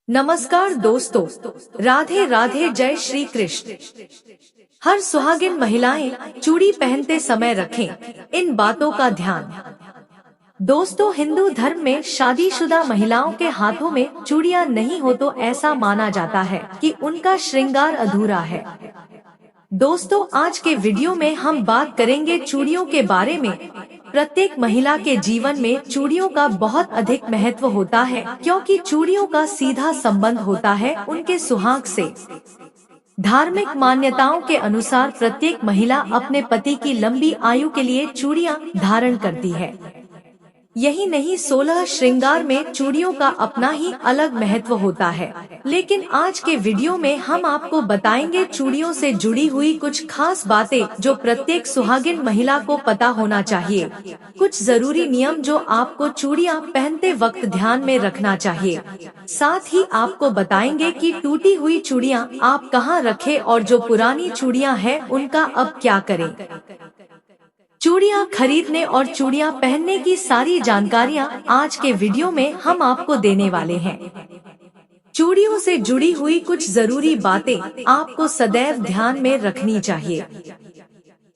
नमस्कार दोस्तों, राधे राधे, जय श्री कृष्ण। हर सुहागिन महिलाएं चूड़ी पहनते समय रखें इन बातों का ध्यान। दोस्तों, हिंदू धर्म में शादीशुदा महिलाओं के हाथों में चूड़ियां नहीं हो तो ऐसा माना जाता है कि उनका श्रृंगार अधूरा है। दोस्तों, आज के वीडियो में हम बात करेंगे चूड़ियों के बारे में। प्रत्येक महिला के जीवन में चूड़ियों का बहुत अधिक महत्व होता है, क्योंकि चूड़ियों का सीधा संबंध होता है उनके सुहाग से। धार्मिक मान्यताओं के अनुसार प्रत्येक महिला अपने पति की लंबी आयु के लिए चूड़ियां धारण करती है। यही नहीं, 16 श्रृंगार में चूड़ियों का अपना ही अलग महत्व होता है। लेकिन आज के वीडियो में हम आपको बताएंगे चूड़ियों से जुड़ी हुई कुछ खास बातें जो प्रत्येक सुहागिन महिला को पता होना चाहिए। कुछ जरूरी नियम जो आपको चूड़ियां पहनते वक्त ध्यान में रखना चाहिए। साथ ही आपको बताएंगे कि टूटी हुई चूड़ियां आप कहां रखें और जो पुरानी चूड़ियां हैं उनका अब क्या करें। चूड़ियां खरीदने और चूड़ियां पहनने की सारी जानकारियां आज के वीडियो में हम आपको देने वाले हैं। चूड़ियों से जुड़ी हुई कुछ जरूरी बातें आपको सदैव ध्यान में रखनी चाहिए।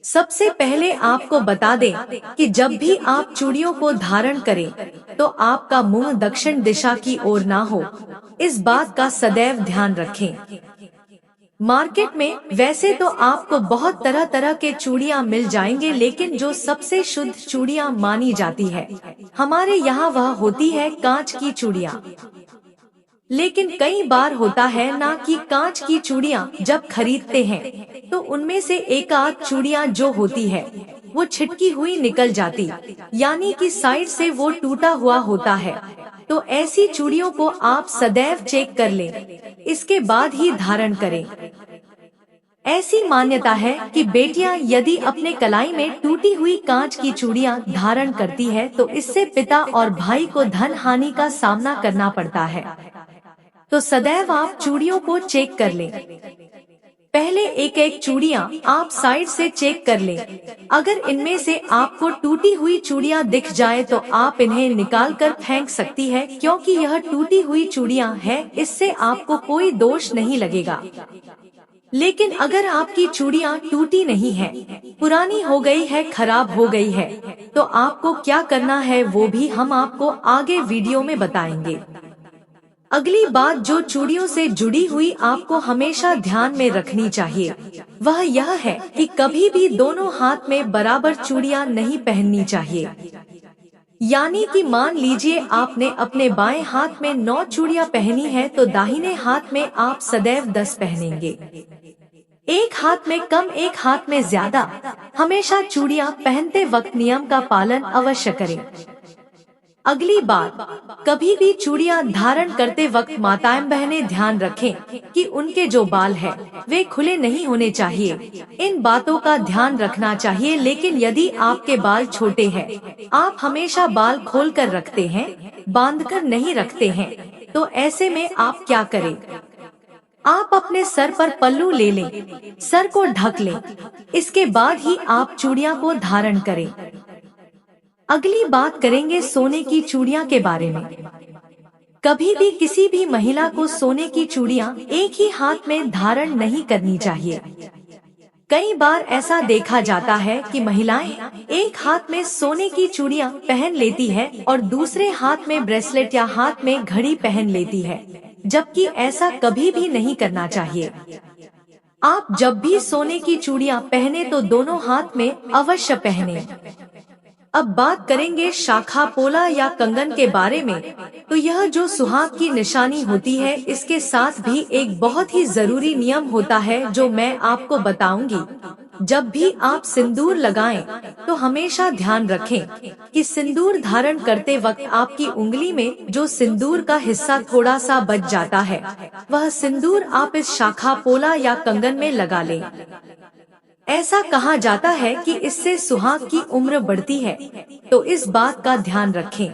सबसे पहले आपको बता दें कि जब भी आप चूड़ियों को धारण करें तो आपका मुंह दक्षिण दिशा की ओर ना हो, इस बात का सदैव ध्यान रखें। मार्केट में वैसे तो आपको बहुत तरह तरह के चूड़ियां मिल जाएंगे, लेकिन जो सबसे शुद्ध चूड़ियां मानी जाती है हमारे यहाँ वह होती है कांच की चूड़ियां। लेकिन कई बार होता है ना कि कांच की चूड़ियां जब खरीदते हैं तो उनमें से एक आध चूड़ियां जो होती है वो छिटकी हुई निकल जाती, यानी कि साइड से वो टूटा हुआ होता है। तो ऐसी चूड़ियों को आप सदैव चेक कर लें, इसके बाद ही धारण करें। ऐसी मान्यता है कि बेटियां यदि अपने कलाई में टूटी हुई कांच की चूड़ियां धारण करती है तो इससे पिता और भाई को धन हानि का सामना करना पड़ता है। तो सदैव आप चूड़ियों को चेक कर लें। पहले एक एक चूड़ियां आप साइड से चेक कर लें। अगर इनमें से आपको टूटी हुई चूड़ियां दिख जाए तो आप इन्हें निकाल कर फेंक सकती है, क्योंकि यह टूटी हुई चूड़ियां हैं, इससे आपको कोई दोष नहीं लगेगा। लेकिन अगर आपकी चूड़ियां टूटी नहीं है, पुरानी हो गई है, खराब हो गई है, तो आपको क्या करना है वो भी हम आपको आगे वीडियो में बताएंगे। अगली बात जो चूड़ियों से जुड़ी हुई आपको हमेशा ध्यान में रखनी चाहिए वह यह है कि कभी भी दोनों हाथ में बराबर चूड़ियां नहीं पहननी चाहिए। यानी कि मान लीजिए आपने अपने बाएं हाथ में 9 चूड़ियां पहनी है तो दाहिने हाथ में आप सदैव 10 पहनेंगे। एक हाथ में कम, एक हाथ में ज्यादा। हमेशा चूड़ियां पहनते वक्त नियम का पालन अवश्य करें। अगली बात, कभी भी चूड़ियां धारण करते वक्त माताएं बहनें ध्यान रखें कि उनके जो बाल हैं वे खुले नहीं होने चाहिए। इन बातों का ध्यान रखना चाहिए। लेकिन यदि आपके बाल छोटे हैं, आप हमेशा बाल खोल कर रखते हैं, बांधकर नहीं रखते हैं, तो ऐसे में आप क्या करें। आप अपने सर पर पल्लू ले लें, सर को ढक लें, इसके बाद ही आप चूड़ियां को धारण करें। अगली बात करेंगे सोने की चूड़ियां के बारे में। कभी भी किसी भी महिला को सोने की चूड़ियां एक ही हाथ में धारण नहीं करनी चाहिए। कई बार ऐसा देखा जाता है कि महिलाएं एक हाथ में सोने की चूड़ियां पहन लेती है और दूसरे हाथ में ब्रेसलेट या हाथ में घड़ी पहन लेती है, जबकि ऐसा कभी भी नहीं करना चाहिए। आप जब भी सोने की चूड़ियां पहने तो दोनों हाथ में अवश्य पहने। अब बात करेंगे शाखा पोला या कंगन के बारे में। तो यह जो सुहाग की निशानी होती है, इसके साथ भी एक बहुत ही जरूरी नियम होता है जो मैं आपको बताऊंगी। जब भी आप सिंदूर लगाएं तो हमेशा ध्यान रखें कि सिंदूर धारण करते वक्त आपकी उंगली में जो सिंदूर का हिस्सा थोड़ा सा बच जाता है, वह सिंदूर आप इस शाखा पोला या कंगन में लगा लें। ऐसा कहा जाता है कि इससे सुहाग की उम्र बढ़ती है, तो इस बात का ध्यान रखें।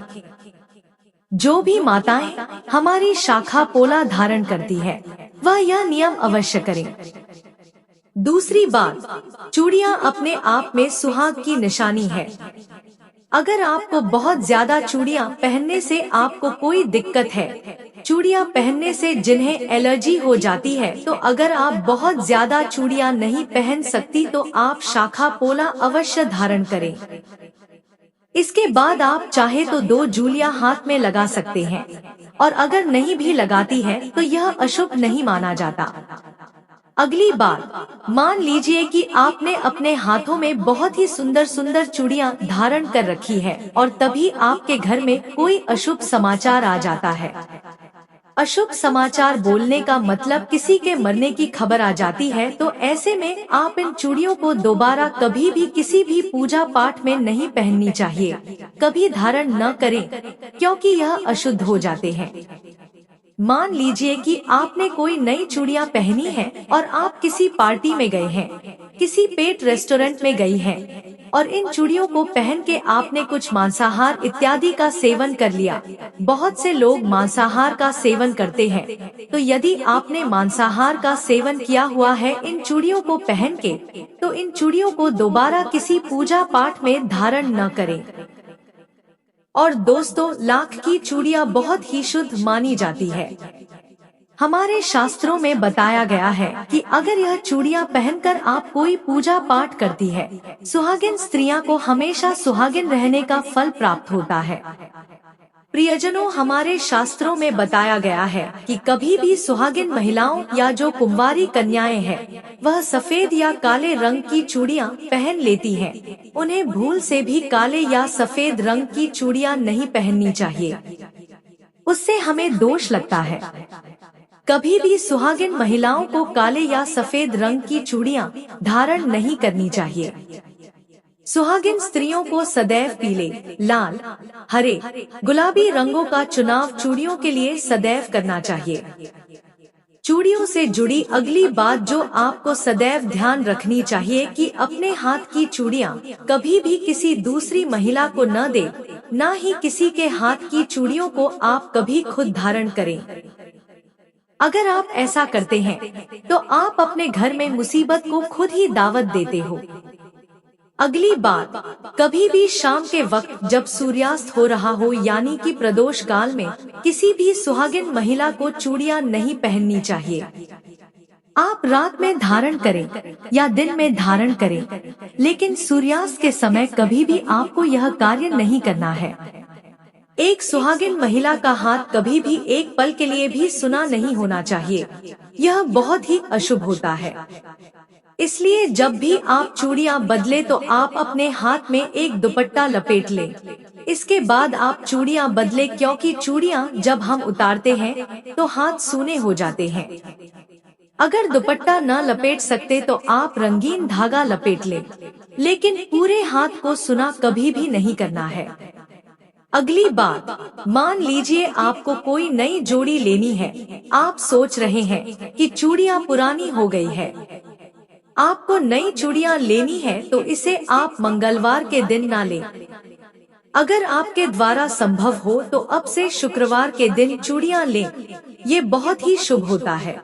जो भी माताएं हमारी शाखा पोला धारण करती है वह यह नियम अवश्य करें। दूसरी बात, चूड़ियां अपने आप में सुहाग की निशानी है। अगर आपको बहुत ज्यादा चूड़ियां पहनने से आपको कोई दिक्कत है, चूड़ियां पहनने से जिन्हें एलर्जी हो जाती है, तो अगर आप बहुत ज्यादा चूड़ियां नहीं पहन सकती तो आप शाखा पोला अवश्य धारण करें। इसके बाद आप चाहे तो 2 जूलियां हाथ में लगा सकते हैं, और अगर नहीं भी लगाती है तो यह अशुभ नहीं माना जाता। अगली बात, मान लीजिए कि आपने अपने हाथों में बहुत ही सुंदर सुंदर चूड़ियां धारण कर रखी है और तभी आपके घर में कोई अशुभ समाचार आ जाता है। अशुभ समाचार बोलने का मतलब किसी के मरने की खबर आ जाती है, तो ऐसे में आप इन चूड़ियों को दोबारा कभी भी किसी भी पूजा पाठ में नहीं पहननी चाहिए, कभी धारण न करें, क्योंकि यह अशुद्ध हो जाते हैं। मान लीजिए कि आपने कोई नई चूड़ियां पहनी है और आप किसी पार्टी में गए हैं, किसी पेट रेस्टोरेंट में गई हैं, और इन चूड़ियों को पहन के आपने कुछ मांसाहार इत्यादि का सेवन कर लिया। बहुत से लोग मांसाहार का सेवन करते हैं, तो यदि आपने मांसाहार का सेवन किया हुआ है इन चूड़ियों को पहन के, तो इन चूड़ियों को दोबारा किसी पूजा पाठ में धारण न करें। और दोस्तों, लाख की चूड़ियां बहुत ही शुद्ध मानी जाती है। हमारे शास्त्रों में बताया गया है कि अगर यह चूड़ियां पहनकर आप कोई पूजा पाठ करती है, सुहागिन स्त्रियां को हमेशा सुहागिन रहने का फल प्राप्त होता है। प्रियजनों, हमारे शास्त्रों में बताया गया है कि कभी भी सुहागिन महिलाओं या जो कुंवारी कन्याएं हैं, वह सफेद या काले रंग की चूड़ियां पहन लेती हैं। उन्हें भूल से भी काले या सफेद रंग की चूड़ियां नहीं पहननी चाहिए, उससे हमें दोष लगता है। कभी भी सुहागिन महिलाओं को काले या सफेद रंग की चूड़ियां धारण नहीं करनी चाहिए। सुहागिन स्त्रियों को सदैव पीले, लाल, हरे, गुलाबी रंगों का चुनाव चूड़ियों के लिए सदैव करना चाहिए। चूड़ियों से जुड़ी अगली बात जो आपको सदैव ध्यान रखनी चाहिए कि अपने हाथ की चूड़ियां कभी भी किसी दूसरी महिला को न दे, न ही किसी के हाथ की चूड़ियों को आप कभी खुद धारण करें। अगर आप ऐसा करते हैं तो आप अपने घर में मुसीबत को खुद ही दावत देते हो। अगली बात, कभी भी शाम के वक्त जब सूर्यास्त हो रहा हो यानी कि प्रदोष काल में किसी भी सुहागिन महिला को चूड़ियां नहीं पहननी चाहिए। आप रात में धारण करें या दिन में धारण करें, लेकिन सूर्यास्त के समय कभी भी आपको यह कार्य नहीं करना है। एक सुहागिन महिला का हाथ कभी भी एक पल के लिए भी सुना नहीं होना चाहिए, यह बहुत ही अशुभ होता है। इसलिए जब भी आप चूड़ियां बदले तो आप अपने हाथ में एक दुपट्टा लपेट लें। इसके बाद आप चूड़ियां बदले, क्योंकि चूड़ियां जब हम उतारते हैं तो हाथ सूने हो जाते हैं। अगर दुपट्टा न लपेट सकते तो आप रंगीन धागा लपेट लें, लेकिन पूरे हाथ को सुना कभी भी नहीं करना है। अगली बात, मान लीजिए आपको कोई नई जोड़ी लेनी है। आप सोच रहे हैं कि चूड़ियां पुरानी हो गई है, आपको नई चूड़ियां लेनी है, तो इसे आप मंगलवार के दिन ना लें। अगर आपके द्वारा संभव हो तो अब से शुक्रवार के दिन चूड़ियां लें, ये बहुत ही शुभ होता है।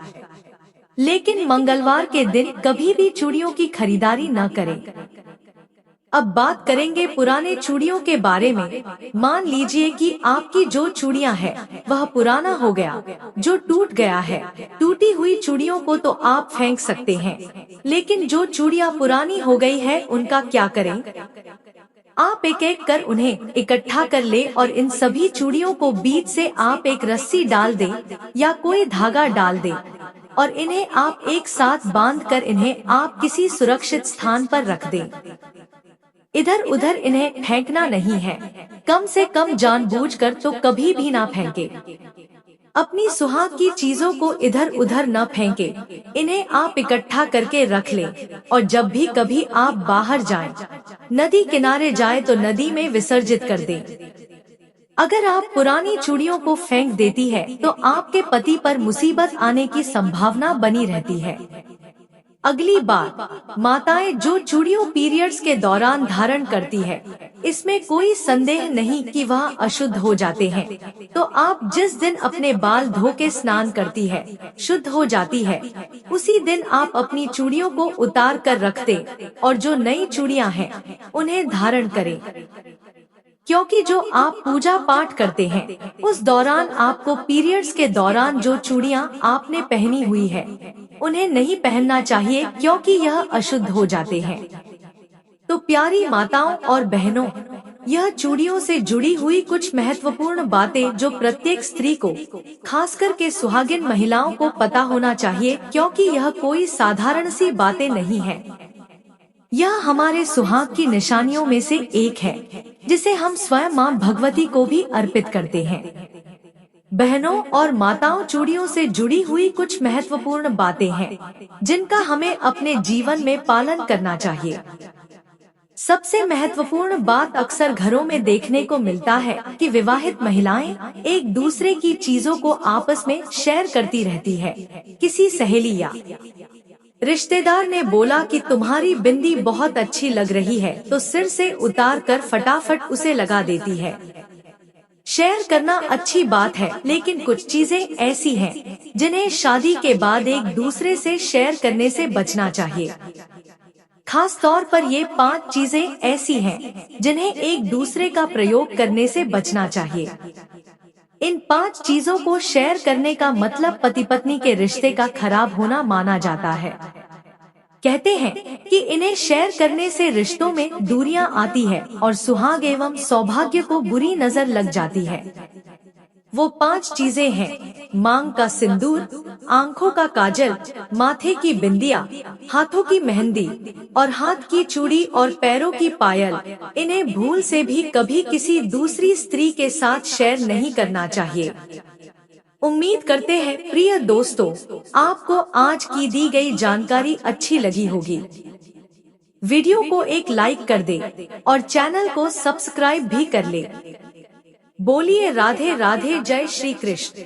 लेकिन मंगलवार के दिन कभी भी चूड़ियों की खरीदारी न करें। अब बात करेंगे पुराने चूड़ियों के बारे में। मान लीजिए कि आपकी जो चूड़ियां है वह पुराना हो गया, जो टूट गया है। टूटी हुई चूड़ियों को तो आप फेंक सकते हैं, लेकिन जो चूड़ियां पुरानी हो गई है उनका क्या करें? आप एक एक कर उन्हें इकट्ठा कर ले और इन सभी चूड़ियों को बीच से आप एक रस्सी डाल दें या कोई धागा डाल दें, और इन्हें आप एक साथ बांध कर इन्हें आप किसी सुरक्षित स्थान पर रख दें। इधर उधर इन्हें फेंकना नहीं है, कम से कम जानबूझकर तो कभी भी ना फेंके। अपनी सुहाग की चीजों को इधर उधर न फेंके, इन्हें आप इकट्ठा करके रख लें, और जब भी कभी आप बाहर जाएं, नदी किनारे जाएं तो नदी में विसर्जित कर दें। अगर आप पुरानी चूड़ियों को फेंक देती है तो आपके पति पर मुसीबत आने की संभावना बनी रहती है। अगली बात, माताएं जो चूड़ियों पीरियड्स के दौरान धारण करती है, इसमें कोई संदेह नहीं कि वह अशुद्ध हो जाते हैं। तो आप जिस दिन अपने बाल धो के स्नान करती है, शुद्ध हो जाती है, उसी दिन आप अपनी चूड़ियों को उतार कर रख दें और जो नई चूड़ियां हैं उन्हें धारण करें। क्योंकि जो आप पूजा पाठ करते हैं उस दौरान आपको पीरियड्स के दौरान जो चूड़ियां आपने पहनी हुई है उन्हें नहीं पहनना चाहिए, क्योंकि यह अशुद्ध हो जाते हैं। तो प्यारी माताओं और बहनों, यह चूड़ियों से जुड़ी हुई कुछ महत्वपूर्ण बातें जो प्रत्येक स्त्री को, खासकर के सुहागिन महिलाओं को पता होना चाहिए, क्योंकि यह कोई साधारण सी बातें नहीं है। यह हमारे सुहाग की निशानियों में से एक है, जिसे हम स्वयं मां भगवती को भी अर्पित करते हैं। बहनों और माताओं, चूड़ियों से जुड़ी हुई कुछ महत्वपूर्ण बातें हैं जिनका हमें अपने जीवन में पालन करना चाहिए। सबसे महत्वपूर्ण बात अक्सर घरों में देखने को मिलता है कि विवाहित महिलाएं एक दूसरे की चीजों को आपस में शेयर करती रहती है। किसी सहेली या रिश्तेदार ने बोला कि तुम्हारी बिंदी बहुत अच्छी लग रही है, तो सिर से उतार कर फटाफट उसे लगा देती है। शेयर करना अच्छी बात है, लेकिन कुछ चीजें ऐसी हैं जिन्हें शादी के बाद एक दूसरे से शेयर करने से बचना चाहिए। खास तौर पर ये 5 चीजें ऐसी हैं जिन्हें एक दूसरे का प्रयोग करने से बचना चाहिए। इन 5 चीजों को शेयर करने का मतलब पति पत्नी के रिश्ते का खराब होना माना जाता है। कहते हैं कि इन्हें शेयर करने से रिश्तों में दूरियां आती है और सुहाग एवं सौभाग्य को बुरी नजर लग जाती है। वो 5 चीजें हैं: मांग का सिंदूर, आंखों का काजल, माथे की बिंदिया, हाथों की मेहंदी और हाथ की चूड़ी और पैरों की पायल। इन्हें भूल से भी कभी किसी दूसरी स्त्री के साथ शेयर नहीं करना चाहिए। उम्मीद करते हैं प्रिय दोस्तों, आपको आज की दी गई जानकारी अच्छी लगी होगी। वीडियो को एक लाइक कर दे और चैनल को सब्सक्राइब भी कर ले। बोलिए राधे राधे, जय श्री कृष्ण।